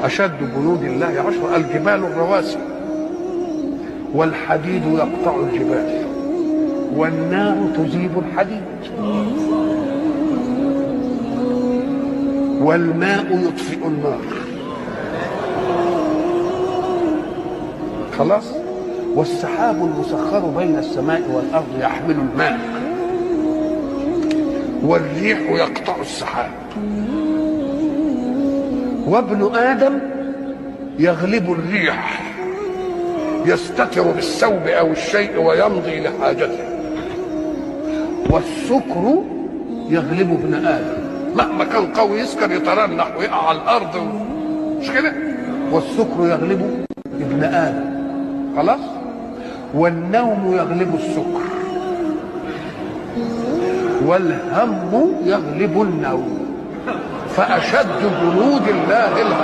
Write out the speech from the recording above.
أشد جنود الله 10 الجبال الرواسي والحديد يقطع الجبال والنار تذيب الحديد والماء يطفئ النار. خلاص. والسحاب المسخر بين السماء والأرض يحمل الماء والريح يقطع السحاب. وابن آدم يغلب الريح يستتر بالثوب أو الشيء ويمضي لحاجته. والسكر يغلب ابن آدم، مهما كان قوي يسكر يترنح ويقع على الأرض، مش كده؟ والسكر يغلب ابن آدم. خلاص. والنوم يغلب السكر والهم يغلب النوم. فأشد جنود الله الهم.